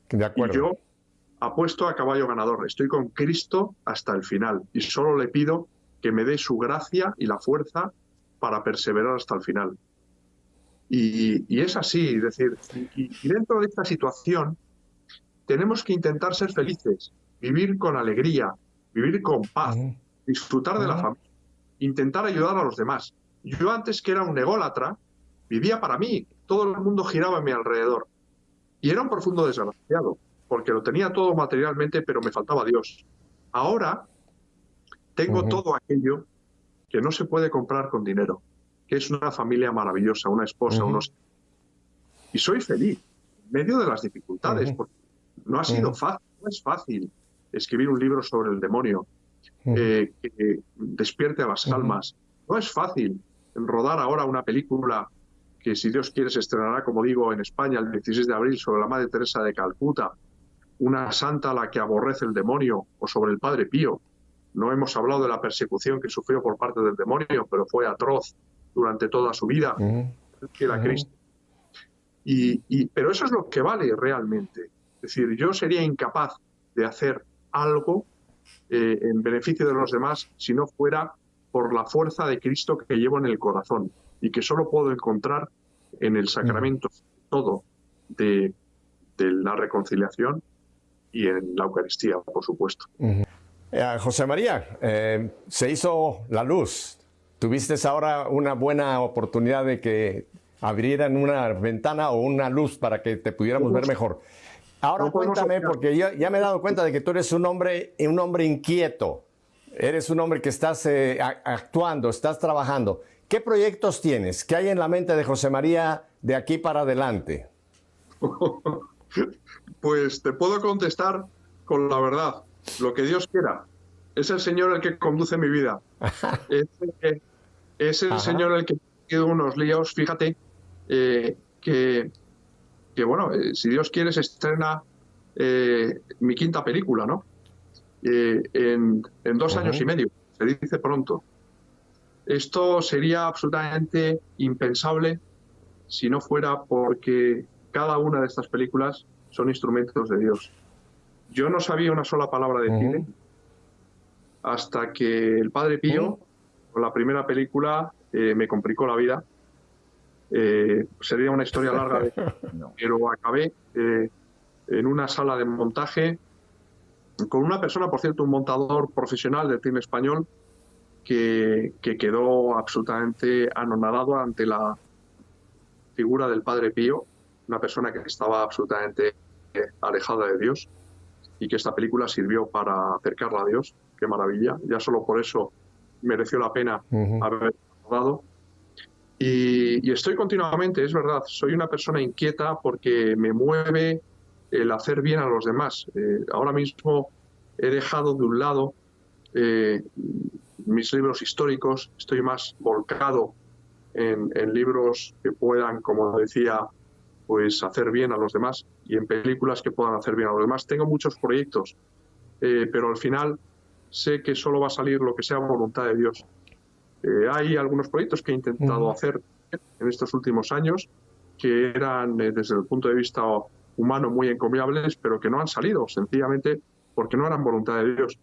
De acuerdo. Y yo apuesto a caballo ganador. Estoy con Cristo hasta el final. Y solo le pido que me dé su gracia y la fuerza para perseverar hasta el final. Y es así. Es decir, y dentro de esta situación tenemos que intentar ser felices, vivir con alegría, vivir con paz, disfrutar de la familia, intentar ayudar a los demás. Yo antes, que era un ególatra, vivía para mí, todo el mundo giraba a mi alrededor. Y era un profundo desgraciado, porque lo tenía todo materialmente, pero me faltaba Dios. Ahora Tengo todo aquello que no se puede comprar con dinero, que es una familia maravillosa, una esposa, y soy feliz en medio de las dificultades, porque no ha sido fácil, no es fácil escribir un libro sobre el demonio que despierte a las almas. No es fácil rodar ahora una película que, si Dios quiere, se estrenará, como digo, en España el 16 de abril, sobre la Madre Teresa de Calcuta, una santa a la que aborrece el demonio, o sobre el Padre Pío. No hemos hablado de la persecución que sufrió por parte del demonio, pero fue atroz durante toda su vida, fiel a Cristo. Pero eso es lo que vale realmente. Es decir, yo sería incapaz de hacer algo en beneficio de los demás si no fuera por la fuerza de Cristo que llevo en el corazón y que solo puedo encontrar en el sacramento todo de la reconciliación y en la Eucaristía, por supuesto. José María, se hizo la luz. ¿Tuviste ahora una buena oportunidad de que abrieran una ventana o una luz para que te pudiéramos ver mejor? Ahora cuéntame, porque yo ya me he dado cuenta de que tú eres un hombre inquieto. Eres un hombre que estás actuando, estás trabajando. ¿Qué proyectos tienes? ¿Qué hay en la mente de José María de aquí para adelante? Pues te puedo contestar con la verdad. Lo que Dios quiera. Es el Señor el que conduce mi vida. Es el Señor el que tiene unos líos. Fíjate que bueno, si Dios quiere, se estrena mi quinta película, ¿no? En 2 años y medio. Se dice pronto. Esto sería absolutamente impensable si no fuera porque cada una de estas películas son instrumentos de Dios. Yo no sabía una sola palabra de cine hasta que el Padre Pío, con la primera película, me complicó la vida. Sería una historia larga, pero acabé en una sala de montaje con una persona, por cierto, un montador profesional del cine español, que quedó absolutamente anonadado ante la figura del Padre Pío, una persona que estaba absolutamente alejada de Dios, y que esta película sirvió para acercarla a Dios. Qué maravilla. Ya solo por eso mereció la pena haber rodado. Y estoy continuamente, es verdad, soy una persona inquieta porque me mueve el hacer bien a los demás. Ahora mismo he dejado de un lado mis libros históricos, estoy más volcado en libros que puedan, como decía, pues hacer bien a los demás, y en películas que puedan hacer bien a los demás. Tengo muchos proyectos, pero al final sé que solo va a salir lo que sea voluntad de Dios. Hay algunos proyectos que he intentado hacer en estos últimos años que eran, desde el punto de vista humano, muy encomiables, pero que no han salido, sencillamente porque no eran voluntad de Dios.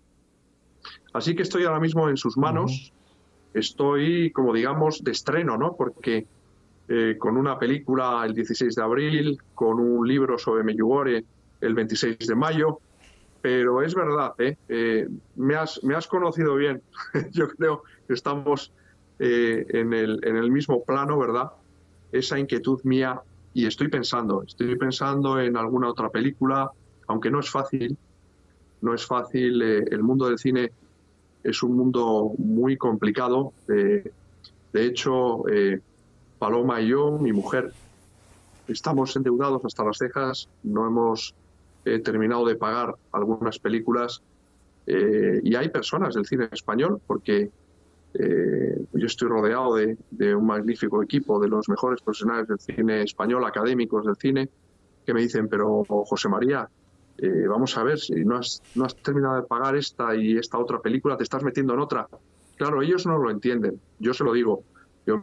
Así que estoy ahora mismo en sus manos. Estoy, como digamos, de estreno, ¿no? Porque con una película el 16 de abril, con un libro sobre Medjugorje el 26 de mayo, pero es verdad, me has conocido bien. Yo creo que estamos en el mismo plano, ¿verdad? Esa inquietud mía, y estoy pensando en alguna otra película, aunque no es fácil. El mundo del cine es un mundo muy complicado. De hecho, Paloma y yo, mi mujer, estamos endeudados hasta las cejas, no hemos terminado de pagar algunas películas, y hay personas del cine español, porque yo estoy rodeado de un magnífico equipo de los mejores profesionales del cine español, académicos del cine, que me dicen, pero José María, vamos a ver, si no has terminado de pagar esta y esta otra película, te estás metiendo en otra. Claro, ellos no lo entienden, yo se lo digo.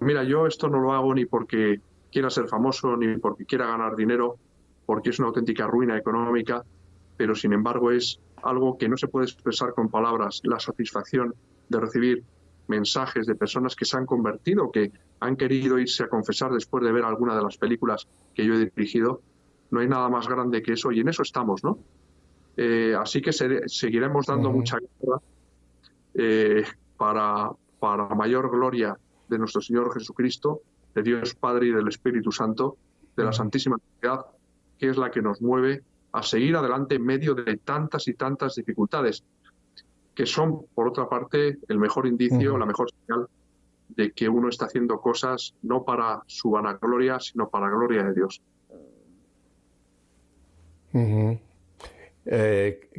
Mira, yo esto no lo hago ni porque quiera ser famoso, ni porque quiera ganar dinero, porque es una auténtica ruina económica, pero sin embargo es algo que no se puede expresar con palabras. La satisfacción de recibir mensajes de personas que se han convertido, que han querido irse a confesar después de ver alguna de las películas que yo he dirigido, no hay nada más grande que eso, y en eso estamos, ¿no? Así que seguiremos dando mucha guerra para mayor gloria de nuestro Señor Jesucristo, de Dios Padre y del Espíritu Santo, de la Santísima Trinidad, que es la que nos mueve a seguir adelante en medio de tantas y tantas dificultades. que son, por otra parte, el mejor indicio, la mejor señal de que uno está haciendo cosas no para su vanagloria, sino para la gloria de Dios.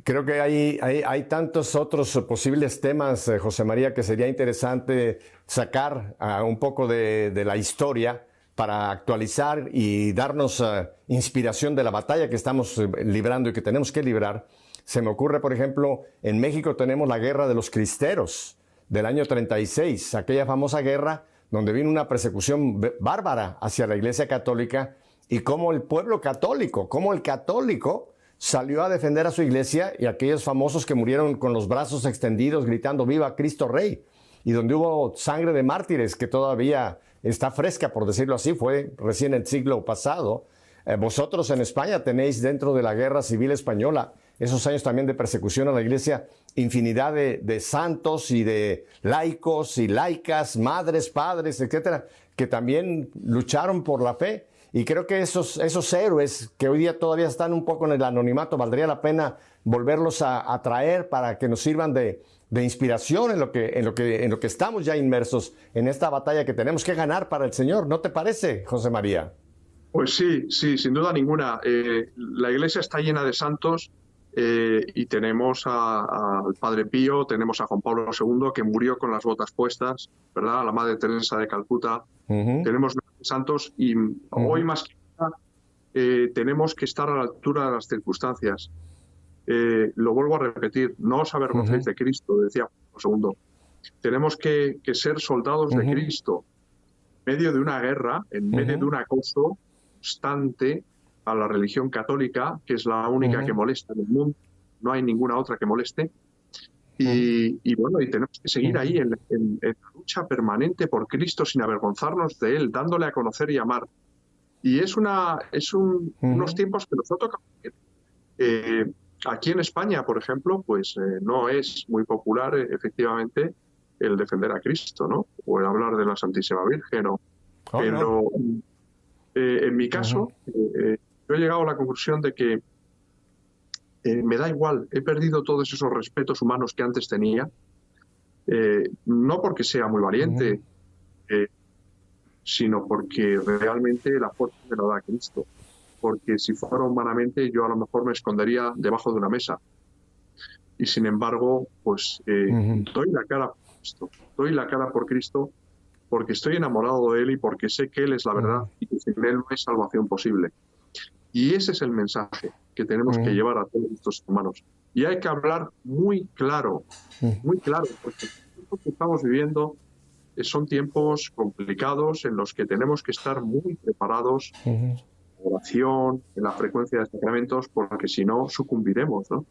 Creo que hay tantos otros posibles temas, José María, que sería interesante sacar un poco de la historia para actualizar y darnos inspiración de la batalla que estamos librando y que tenemos que librar. Se me ocurre, por ejemplo, en México tenemos la Guerra de los Cristeros del año 36, aquella famosa guerra donde vino una persecución bárbara hacia la Iglesia Católica, y cómo el pueblo católico, cómo el católico salió a defender a su iglesia, y aquellos famosos que murieron con los brazos extendidos gritando ¡Viva Cristo Rey! Y donde hubo sangre de mártires que todavía está fresca, por decirlo así, fue recién el siglo pasado. Vosotros en España tenéis, dentro de la Guerra Civil Española, esos años también de persecución a la iglesia, infinidad de santos y de laicos y laicas, madres, padres, etcétera, que también lucharon por la fe. Y creo que esos héroes que hoy día todavía están un poco en el anonimato, valdría la pena volverlos a traer para que nos sirvan de inspiración en lo que estamos ya inmersos en esta batalla que tenemos que ganar para el Señor. ¿No te parece, José María? Pues sí, sin duda ninguna. La iglesia está llena de santos, y tenemos al Padre Pío, tenemos a Juan Pablo II, que murió con las botas puestas, ¿verdad? A la Madre Teresa de Calcuta. Tenemos santos, y hoy más que nunca tenemos que estar a la altura de las circunstancias. Lo vuelvo a repetir, no os avergoncéis de Cristo, decía Juan Pablo II. Tenemos que ser soldados de Cristo en medio de una guerra, en medio de un acoso constante a la religión católica, que es la única que molesta en el mundo, no hay ninguna otra que moleste, y bueno, y tenemos que seguir ahí en la lucha permanente por Cristo sin avergonzarnos de Él, dándole a conocer y amar. Y es unos tiempos que nos ha tocado. Aquí en España, por ejemplo, pues no es muy popular, efectivamente, el defender a Cristo, ¿no? O el hablar de la Santísima Virgen, pero en mi caso, yo he llegado a la conclusión de que me da igual, he perdido todos esos respetos humanos que antes tenía, no porque sea muy valiente, sino porque realmente la fuerza me la da Cristo. Porque si fuera humanamente, yo a lo mejor me escondería debajo de una mesa. Y sin embargo, pues doy la cara por Cristo, doy la cara por Cristo, porque estoy enamorado de Él y porque sé que Él es la verdad y que sin Él no hay salvación posible. Y ese es el mensaje que tenemos que llevar a todos estos hermanos. Y hay que hablar muy claro, porque los tiempos que estamos viviendo son tiempos complicados en los que tenemos que estar muy preparados en oración, en la frecuencia de sacramentos, porque si no sucumbiremos, ¿no?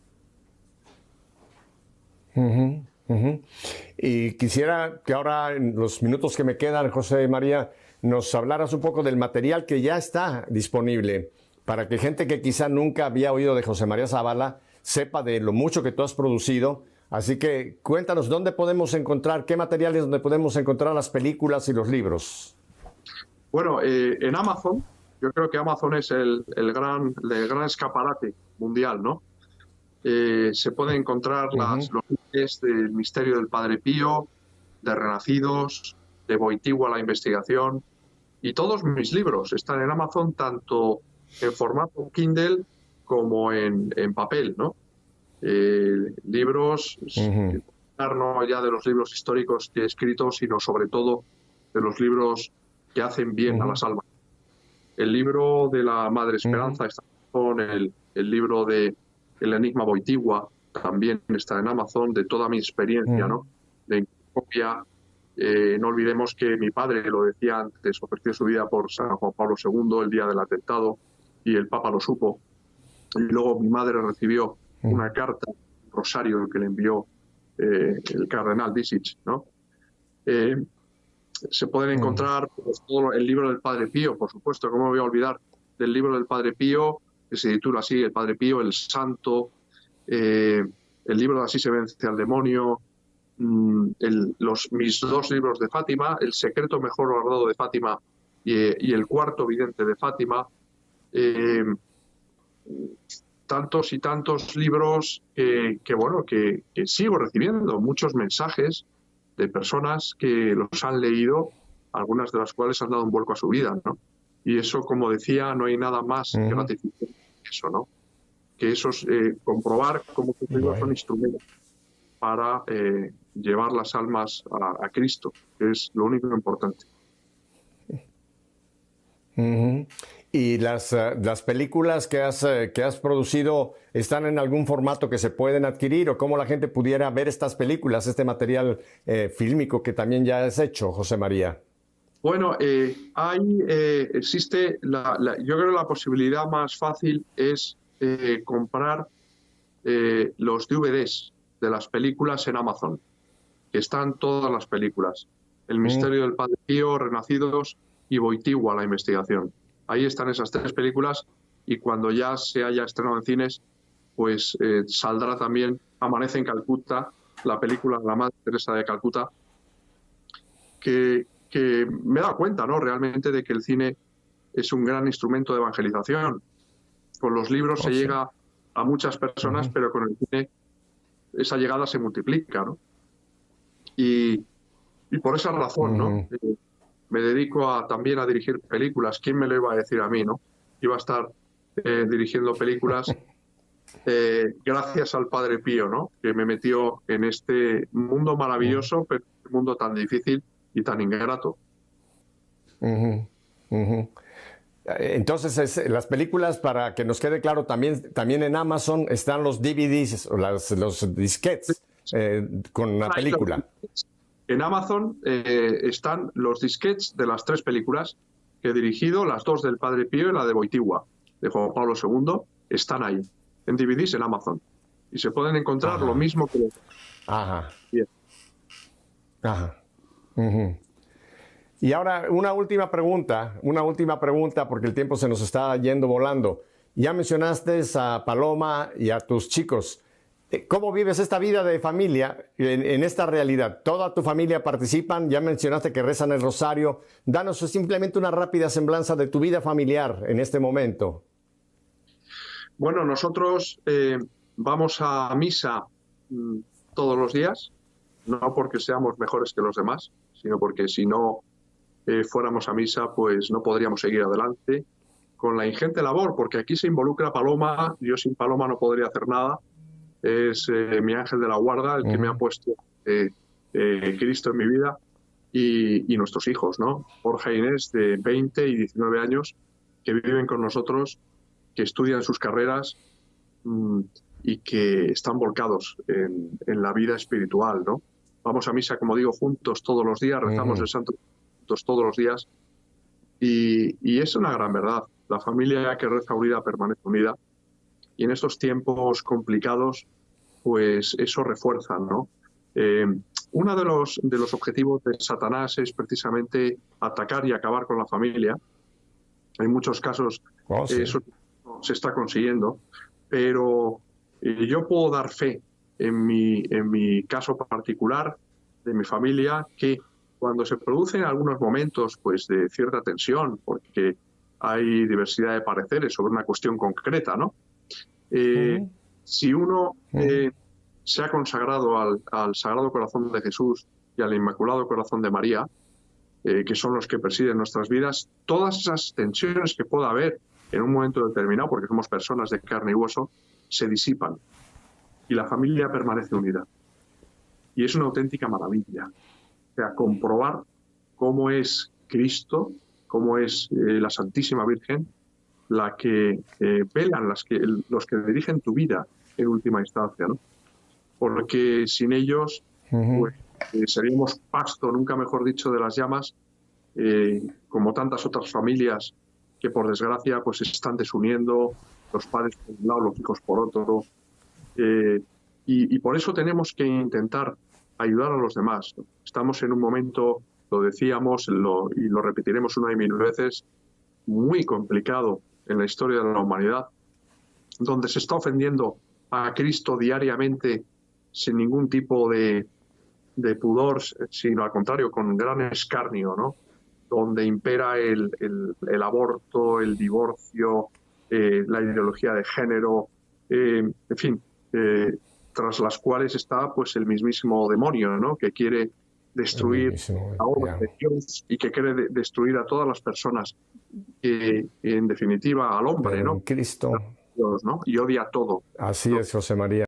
Y quisiera que ahora, en los minutos que me quedan, José María, nos hablaras un poco del material que ya está disponible, para que gente que quizá nunca había oído de José María Zavala sepa de lo mucho que tú has producido. Así que cuéntanos, ¿dónde podemos encontrar, qué materiales donde podemos encontrar las películas y los libros? Bueno, en Amazon, yo creo que Amazon es el gran escaparate mundial, ¿no? Se pueden encontrar los libros del Misterio del Padre Pío, de Renacidos, de Boitigua la investigación, y todos mis libros están en Amazon, tanto en formato Kindle como en papel, ¿no? Libros, no ya de los libros históricos que he escrito, sino sobre todo de los libros que hacen bien a las almas. El libro de la Madre Esperanza está con el libro de El Enigma Boitigua, también está en Amazon, de toda mi experiencia, ¿no? De copia. No olvidemos que mi padre, lo decía antes, ofreció su vida por San Juan Pablo II el día del atentado, y el Papa lo supo. Y luego mi madre recibió una carta, un rosario que le envió el cardenal Disic, ¿no? Se pueden encontrar pues, todo el libro del Padre Pío, por supuesto, ¿cómo me voy a olvidar del libro del Padre Pío, que se titula así, El Padre Pío, el Santo, el libro de Así se vence al demonio, mis dos libros de Fátima, El secreto mejor guardado de Fátima y El cuarto vidente de Fátima. tantos y tantos libros que sigo recibiendo muchos mensajes de personas que los han leído, algunas de las cuales han dado un vuelco a su vida, ¿no? Y eso, como decía, no hay nada más gratificante que eso, ¿no? Que eso es comprobar cómo tus libros son instrumentos para llevar las almas a Cristo, que es lo único importante. ¿Y las películas que has producido están en algún formato que se pueden adquirir o cómo la gente pudiera ver estas películas, este material fílmico que también ya has hecho, José María? Bueno, existe, yo creo que la posibilidad más fácil es comprar los DVDs de las películas en Amazon, que están todas las películas. El misterio del Padre Pío, Renacidos y Wojtyła, la investigación. Ahí están esas 3 películas y cuando ya se haya estrenado en cines, pues saldrá también Amanece en Calcuta, la película La Madre Teresa de Calcuta, que me he dado cuenta, ¿no?, realmente de que el cine es un gran instrumento de evangelización. Con los libros se llega a muchas personas, pero con el cine esa llegada se multiplica, ¿no? Y por esa razón, ¿no? Me dedico también a dirigir películas. ¿Quién me lo iba a decir a mí, no? Iba a estar dirigiendo películas gracias al Padre Pío, ¿no? Que me metió en este mundo maravilloso, pero un mundo tan difícil y tan ingrato. Entonces, las películas, para que nos quede claro, también en Amazon están los DVDs, los disquetes con la película. En Amazon están los disquetes de las 3 películas que he dirigido, las 2 del Padre Pío y la de Wojtyła, de Juan Pablo II, están ahí, en DVDs en Amazon. Y se pueden encontrar lo mismo que... Bien. Y ahora una última pregunta, porque el tiempo se nos está yendo volando. Ya mencionaste a Paloma y a tus chicos. ¿Cómo vives esta vida de familia en esta realidad? ¿Toda tu familia participan? Ya mencionaste que rezan el rosario. Danos simplemente una rápida semblanza de tu vida familiar en este momento. Bueno, nosotros vamos a misa todos los días, no porque seamos mejores que los demás, sino porque si no fuéramos a misa, pues no podríamos seguir adelante con la ingente labor, porque aquí se involucra Paloma. Yo sin Paloma no podría hacer nada. Es mi ángel de la guarda, el que me ha puesto Cristo en mi vida, y nuestros hijos, ¿no? Borja e Inés, de 20 y 19 años, que viven con nosotros, que estudian sus carreras y que están volcados en la vida espiritual, ¿no? Vamos a misa, como digo, juntos todos los días, rezamos el Santo juntos todos los días, y es una gran verdad. La familia que reza unida permanece unida. Y en estos tiempos complicados, pues eso refuerza, ¿no? Uno de los objetivos de Satanás es precisamente atacar y acabar con la familia. En muchos casos eso se está consiguiendo, pero yo puedo dar fe en mi caso particular, de mi familia, que cuando se producen algunos momentos pues de cierta tensión, porque hay diversidad de pareceres sobre una cuestión concreta, ¿no? Si uno se ha consagrado al Sagrado Corazón de Jesús y al Inmaculado Corazón de María, que son los que presiden nuestras vidas, todas esas tensiones que pueda haber en un momento determinado, porque somos personas de carne y hueso, se disipan y la familia permanece unida. Y es una auténtica maravilla. O sea, comprobar cómo es Cristo, cómo es la Santísima Virgen, la que velan, los que dirigen tu vida en última instancia, ¿no? Porque sin ellos pues, seríamos pasto, nunca mejor dicho, de las llamas, como tantas otras familias que por desgracia pues se están desuniendo, los padres por un lado, los hijos por otro, y por eso tenemos que intentar ayudar a los demás, ¿no? Estamos en un momento, lo decíamos y lo repetiremos una y mil veces, muy complicado en la historia de la humanidad, donde se está ofendiendo a Cristo diariamente sin ningún tipo de pudor, sino al contrario, con gran escarnio, ¿no? Donde impera el aborto, el divorcio, la ideología de género, en fin, tras las cuales está pues el mismísimo demonio, ¿no? Que quiere destruir la obra de Dios y que quiere destruir a todas las personas, en definitiva al hombre, pero ¿no? en Cristo. Dios, ¿no? Y odia todo. Así es, José María.